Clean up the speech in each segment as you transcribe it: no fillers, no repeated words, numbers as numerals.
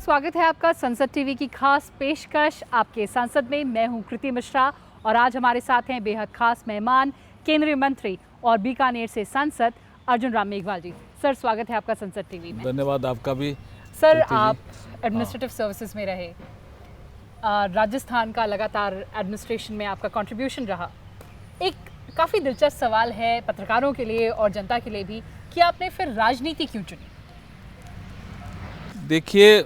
स्वागत है आपका संसद टीवी की खास पेशकश आपके संसद में। मैं हूं कृति मिश्रा और आज हमारे साथ हैं बेहद खास मेहमान, केंद्रीय मंत्री और बीकानेर से सांसद अर्जुन राम मेघवाल जी। सर, स्वागत है आपका संसद टीवी में। धन्यवाद आपका भी। सर, आप एडमिनिस्ट्रेटिव सर्विसेज में रहे, राजस्थान का लगातार एडमिनिस्ट्रेशन में आपका कंट्रीब्यूशन रहा। एक काफ़ी दिलचस्प सवाल है पत्रकारों के लिए और जनता के लिए भी कि आपने फिर राजनीति क्यों चुनी? देखिए,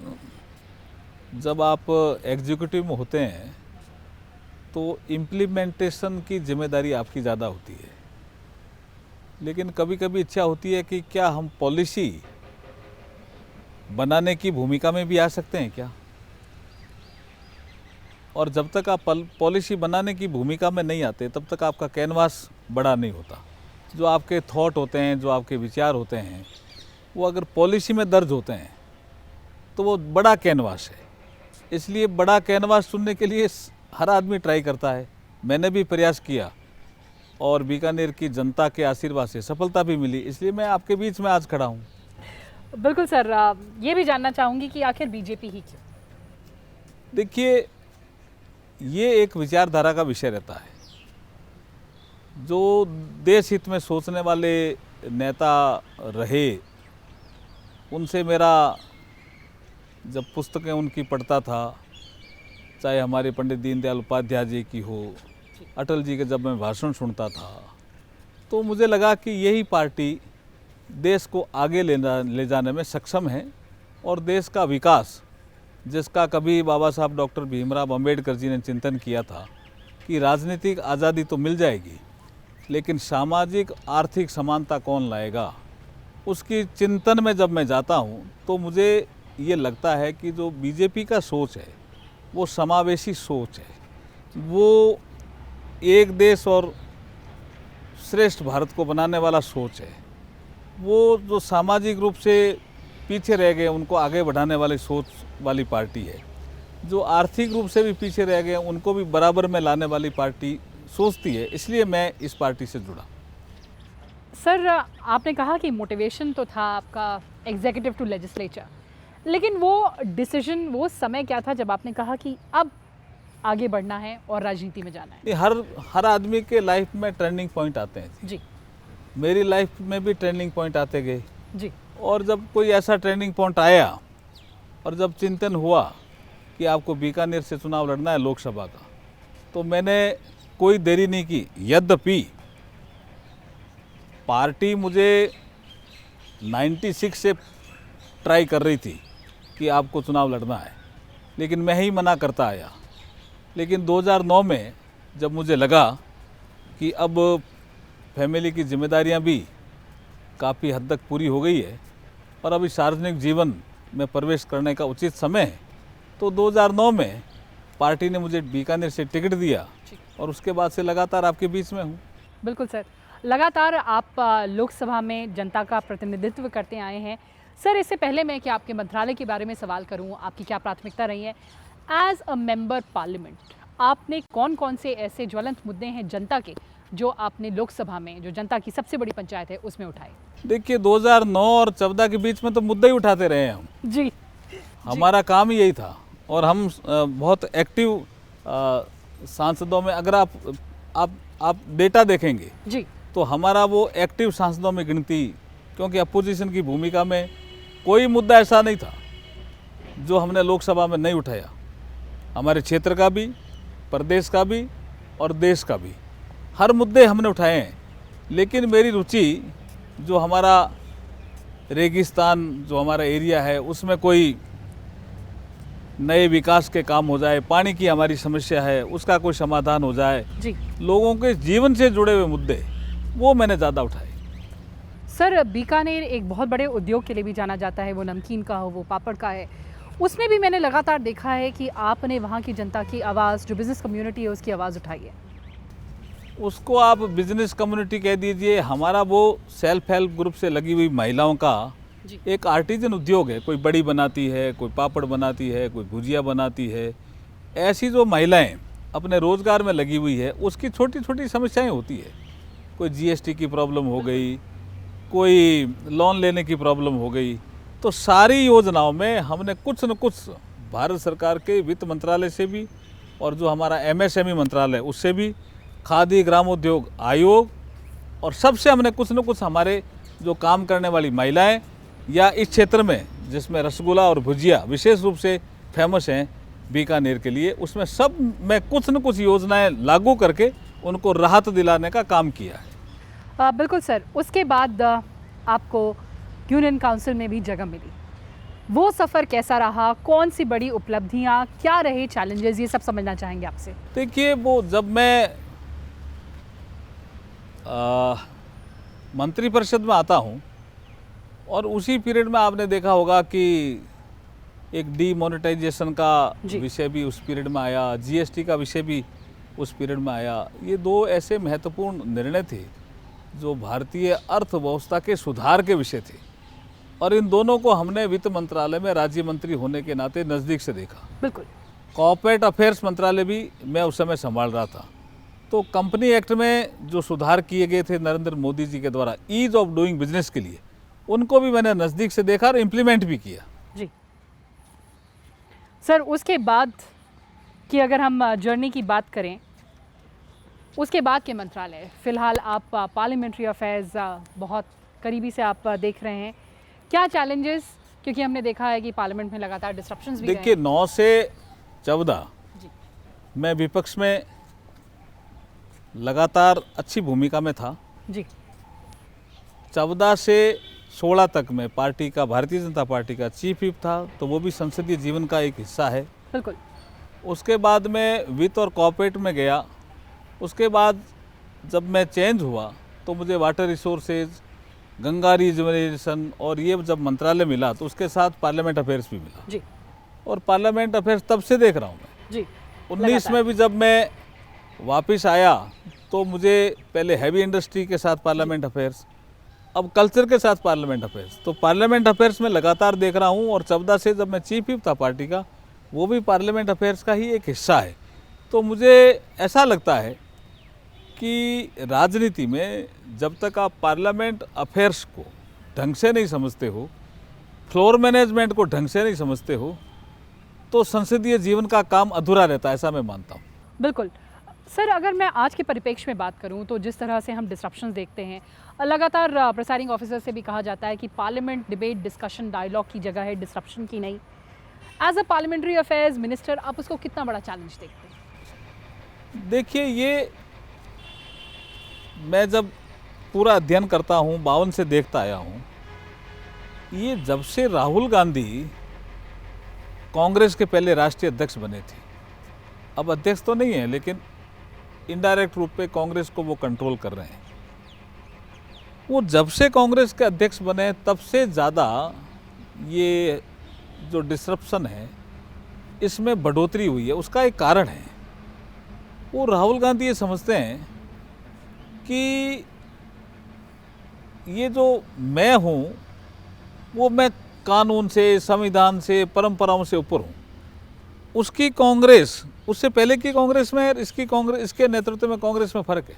जब आप एग्जीक्यूटिव में होते हैं तो इम्प्लीमेंटेशन की जिम्मेदारी आपकी ज़्यादा होती है, लेकिन कभी कभी इच्छा होती है कि क्या हम पॉलिसी बनाने की भूमिका में भी आ सकते हैं क्या। और जब तक आप पॉलिसी बनाने की भूमिका में नहीं आते तब तक आपका कैनवास बड़ा नहीं होता। जो आपके थॉट होते हैं, जो आपके विचार होते हैं, वो अगर पॉलिसी में दर्ज होते हैं तो वो बड़ा कैनवास है। इसलिए बड़ा कैनवास चुनने के लिए हर आदमी ट्राई करता है। मैंने भी प्रयास किया और बीकानेर की जनता के आशीर्वाद से सफलता भी मिली, इसलिए मैं आपके बीच में आज खड़ा हूँ। बिल्कुल सर, ये भी जानना चाहूँगी कि आखिर बीजेपी ही क्यों? देखिए, ये एक विचारधारा का विषय रहता है। जो देश हित में सोचने वाले नेता रहे, उनसे मेरा जब पुस्तकें उनकी पढ़ता था, चाहे हमारे पंडित दीनदयाल उपाध्याय जी की हो, अटल जी के जब मैं भाषण सुनता था, तो मुझे लगा कि यही पार्टी देश को आगे ले जाने में सक्षम है और देश का विकास, जिसका कभी बाबा साहब डॉक्टर भीमराव अंबेडकर जी ने चिंतन किया था कि राजनीतिक आज़ादी तो मिल जाएगी लेकिन सामाजिक आर्थिक समानता कौन लाएगा, उसकी चिंतन में जब मैं जाता हूँ तो मुझे ये लगता है कि जो बीजेपी का सोच है वो समावेशी सोच है। वो एक देश और श्रेष्ठ भारत को बनाने वाला सोच है। वो जो सामाजिक रूप से पीछे रह गए उनको आगे बढ़ाने वाली सोच वाली पार्टी है। जो आर्थिक रूप से भी पीछे रह गए उनको भी बराबर में लाने वाली पार्टी सोचती है। इसलिए मैं इस पार्टी से जुड़ा। सर, आपने कहा कि मोटिवेशन तो था आपका एग्जीक्यूटिव टू लेजिस्लेचर, लेकिन वो डिसीजन, वो समय क्या था जब आपने कहा कि अब आगे बढ़ना है और राजनीति में जाना है? हर आदमी के लाइफ में टर्निंग पॉइंट आते हैं जी। मेरी लाइफ में भी टर्निंग पॉइंट आते गए जी। और जब कोई ऐसा टर्निंग पॉइंट आया और जब चिंतन हुआ कि आपको बीकानेर से चुनाव लड़ना है लोकसभा का, तो मैंने कोई देरी नहीं की। यद्यपि पार्टी मुझे 96 से ट्राई कर रही थी कि आपको चुनाव लड़ना है, लेकिन मैं ही मना करता आया। लेकिन 2009 में जब मुझे लगा कि अब फैमिली की जिम्मेदारियां भी काफ़ी हद तक पूरी हो गई है और अभी सार्वजनिक जीवन में प्रवेश करने का उचित समय है, तो 2009 में पार्टी ने मुझे बीकानेर से टिकट दिया और उसके बाद से लगातार आपके बीच में हूँ। बिल्कुल सर, लगातार आप लोकसभा में जनता का प्रतिनिधित्व करते आए हैं। सर, इससे पहले मैं कि आपके मंत्रालय के बारे में सवाल करूं, आपकी क्या प्राथमिकता रही है एज अ मेंबर पार्लियामेंट? आपने कौन कौन से ऐसे ज्वलंत मुद्दे हैं जनता के जो आपने लोकसभा में, जो जनता की सबसे बड़ी पंचायत है, उसमें उठाए? देखिए, 2009 और 14 के बीच में तो मुद्दे ही उठाते रहे हैं हम। जी। हमारा काम ही यही था और हम बहुत एक्टिव सांसदों में, अगर आप डेटा देखेंगे जी, तो हमारा वो एक्टिव सांसदों में गिनती, क्योंकि अपोजिशन की भूमिका में कोई मुद्दा ऐसा नहीं था जो हमने लोकसभा में नहीं उठाया। हमारे क्षेत्र का भी, प्रदेश का भी और देश का भी हर मुद्दे हमने उठाए हैं। लेकिन मेरी रुचि जो हमारा रेगिस्तान, जो हमारा एरिया है, उसमें कोई नए विकास के काम हो जाए, पानी की हमारी समस्या है उसका कोई समाधान हो जाए, जी। लोगों के जीवन से जुड़े हुए मुद्दे, वो मैंने ज़्यादा उठाए। सर, बीकानेर एक बहुत बड़े उद्योग के लिए भी जाना जाता है, वो नमकीन का हो, वो पापड़ का है। उसमें भी मैंने लगातार देखा है कि आपने वहाँ की जनता की आवाज़, जो बिज़नेस कम्युनिटी है, उसकी आवाज़ उठाई है। उसको आप बिजनेस कम्युनिटी कह दीजिए, हमारा वो सेल्फ हेल्प ग्रुप से लगी हुई महिलाओं का एक आर्टिजन उद्योग है। कोई बड़ी बनाती है, कोई पापड़ बनाती है, कोई भुजिया बनाती है। ऐसी जो महिलाएं अपने रोज़गार में लगी हुई है, उसकी छोटी छोटी समस्याएं होती है। कोई जीएसटी की प्रॉब्लम हो गई, कोई लोन लेने की प्रॉब्लम हो गई, तो सारी योजनाओं में हमने कुछ न कुछ भारत सरकार के वित्त मंत्रालय से भी और जो हमारा एमएसएमई मंत्रालय उससे भी, खादी ग्रामोद्योग आयोग और सबसे हमने कुछ न कुछ हमारे जो काम करने वाली महिलाएं या इस क्षेत्र में जिसमें रसगुल्ला और भुजिया विशेष रूप से फेमस हैं बीकानेर के लिए, उसमें सब में कुछ न कुछ योजनाएं लागू करके उनको राहत दिलाने का काम किया है। बिल्कुल सर, उसके बाद आपको यूनियन काउंसिल में भी जगह मिली, वो सफ़र कैसा रहा, कौन सी बड़ी उपलब्धियां, क्या रहे चैलेंजेस, ये सब समझना चाहेंगे आपसे। देखिए, वो जब मैं मंत्रिपरिषद में आता हूँ और उसी पीरियड में आपने देखा होगा कि एक डीमोनेटाइजेशन का विषय भी उस पीरियड में आया, जीएसटी का विषय भी उस पीरियड में आया। ये दो ऐसे महत्वपूर्ण निर्णय थे जो भारतीय अर्थव्यवस्था के सुधार के विषय थे और इन दोनों को हमने वित्त मंत्रालय में राज्य मंत्री होने के नाते नज़दीक से देखा। बिल्कुल। कॉर्पोरेट अफेयर्स मंत्रालय भी मैं उस समय संभाल रहा था। तो कंपनी एक्ट में जो सुधार किए गए थे नरेंद्र मोदी जी के द्वारा ईज ऑफ डूइंग बिजनेस के लिए, उनको भी मैंने नज़दीक से देखा और इम्प्लीमेंट भी किया। जी सर, उसके बाद की अगर हम जर्नी की बात करें, उसके बाद के मंत्रालय, फ़िलहाल आप पार्लियामेंट्री अफेयर्स बहुत करीबी से आप देख रहे हैं, क्या चैलेंजेस, क्योंकि हमने देखा है कि पार्लियामेंट में लगातार डिस्ट्रप्शंस भी गए हैं। देखिए, 9 से 14 मैं विपक्ष में लगातार अच्छी भूमिका में था जी। 14 से 16 तक मैं पार्टी का, भारतीय जनता पार्टी का चीफ व्हिप था, तो वो भी संसदीय जीवन का एक हिस्सा है। बिल्कुल। उसके बाद मैं वित्त और कॉर्पोरेट में गया। उसके बाद जब मैं चेंज हुआ तो मुझे वाटर रिसोर्सेज, गंगा रिजर्वेशन और ये जब मंत्रालय मिला तो उसके साथ पार्लियामेंट अफेयर्स भी मिला जी। और पार्लियामेंट अफेयर्स तब से देख रहा हूँ मैं जी। 19 में भी जब मैं वापस आया तो मुझे पहले हैवी इंडस्ट्री के साथ पार्लियामेंट अफेयर्स, अब कल्चर के साथ पार्लियामेंट अफेयर्स, तो पार्लियामेंट अफेयर्स में लगातार देख रहा हूँ। और 14 से जब मैं चीफ व्हिप था पार्टी का, वो भी पार्लियामेंट अफेयर्स का ही एक हिस्सा है। तो मुझे ऐसा लगता है कि राजनीति में जब तक आप पार्लियामेंट अफेयर्स को ढंग से नहीं समझते हो, फ्लोर मैनेजमेंट को ढंग से नहीं समझते हो, तो संसदीय जीवन का काम अधूरा रहता है, ऐसा मैं मानता हूँ। बिल्कुल सर, अगर मैं आज के परिप्रेक्ष्य में बात करूं तो जिस तरह से हम डिस्ट्रप्शंस देखते हैं, लगातार प्रिसाइडिंग ऑफिसर से भी कहा जाता है कि पार्लियामेंट डिबेट, डिस्कशन, डायलॉग की जगह है, डिस्ट्रप्शन की नहीं। As a parliamentary affairs minister, आप उसको कितना बड़ा चैलेंज देखते हैं? देखिए, ये मैं जब पूरा अध्ययन करता हूँ, 52 से देखता आया हूँ, ये जब से राहुल गांधी कांग्रेस के पहले राष्ट्रीय अध्यक्ष बने थे, अब अध्यक्ष तो नहीं है लेकिन इनडायरेक्ट रूप पे कांग्रेस को वो कंट्रोल कर रहे हैं, वो जब से कांग्रेस के अध्यक्ष बने तब से ज़्यादा ये जो डिसरप्शन है इसमें बढ़ोतरी हुई है। उसका एक कारण है, वो राहुल गांधी ये समझते हैं कि ये जो मैं हूँ वो मैं कानून से, संविधान से, परंपराओं से ऊपर हूँ। उसकी कांग्रेस, उससे पहले की कांग्रेस में इसकी कांग्रेस, इसके नेतृत्व में कांग्रेस में फ़र्क है,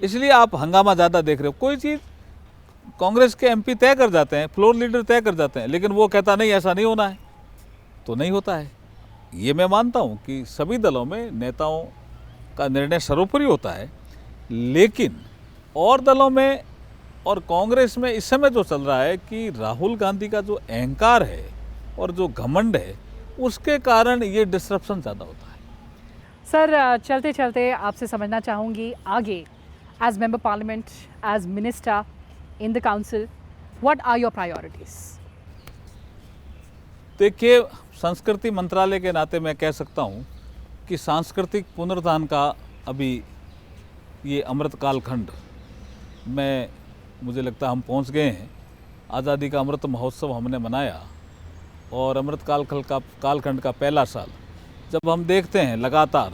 इसलिए आप हंगामा ज़्यादा देख रहे हो। कोई चीज़ कांग्रेस के एमपी तय कर जाते हैं, फ्लोर लीडर तय कर जाते हैं, लेकिन वो कहता नहीं ऐसा नहीं होना है, तो नहीं होता है। ये मैं मानता हूँ कि सभी दलों में नेताओं का निर्णय सर्वोपरि होता है, लेकिन और दलों में और कांग्रेस में इस समय जो चल रहा है कि राहुल गांधी का जो अहंकार है और जो घमंड है, उसके कारण ये डिस्ट्रप्शन ज़्यादा होता है। सर, चलते चलते आपसे समझना चाहूँगी, आगे as member parliament, as minister in the council, what are your priorities? देखिए, संस्कृति मंत्रालय के नाते मैं कह सकता हूँ कि सांस्कृतिक पुनरुत्थान का अभी ये अमृतकाल खंड में मुझे लगता है हम पहुँच गए हैं। आज़ादी का अमृत महोत्सव हमने मनाया और अमृतकाल कालखंड का पहला साल जब हम देखते हैं लगातार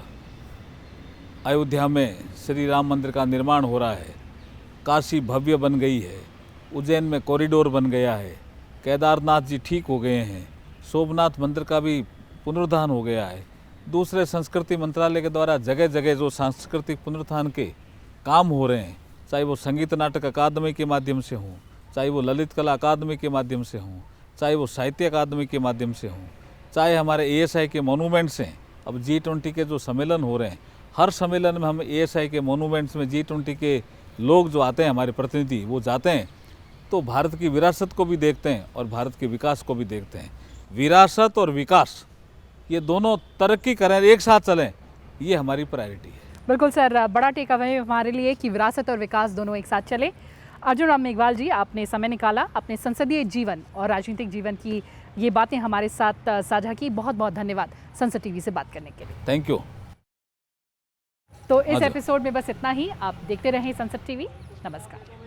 अयोध्या में श्री राम मंदिर का निर्माण हो रहा है, काशी भव्य बन गई है, उज्जैन में कॉरिडोर बन गया है, केदारनाथ जी ठीक हो गए हैं, सोमनाथ मंदिर का भी पुनरुद्धार हो गया है। दूसरे संस्कृति मंत्रालय के द्वारा जगह जगह जो सांस्कृतिक पुनरुत्थान के काम हो रहे हैं, चाहे वो संगीत नाटक अकादमी के माध्यम से हों, चाहे वो ललित कला अकादमी के माध्यम से हों, चाहे वो साहित्य अकादमी के माध्यम से हों, चाहे हमारे ASI के मोनूमेंट्स हैं। अब G20 के जो सम्मेलन हो रहे हैं, हर सम्मेलन में हम ASI के मोनूमेंट्स में G20 के लोग जो आते हैं, हमारे प्रतिनिधि वो जाते हैं, तो भारत की विरासत को भी देखते हैं और भारत के विकास को भी देखते हैं। विरासत और विकास ये दोनों तरक्की करें, एक साथ चलें, ये हमारी प्रायोरिटी है। बिल्कुल सर, बड़ा टेक अवे हमारे लिए कि विरासत और विकास दोनों एक साथ चले। अर्जुन राम मेघवाल जी, आपने समय निकाला, अपने संसदीय जीवन और राजनीतिक जीवन की ये बातें हमारे साथ साझा की। बहुत बहुत धन्यवाद संसद टीवी से बात करने के लिए। Thank you. तो इस एपिसोड में बस इतना ही। आप देखते रहें संसद टीवी। नमस्कार।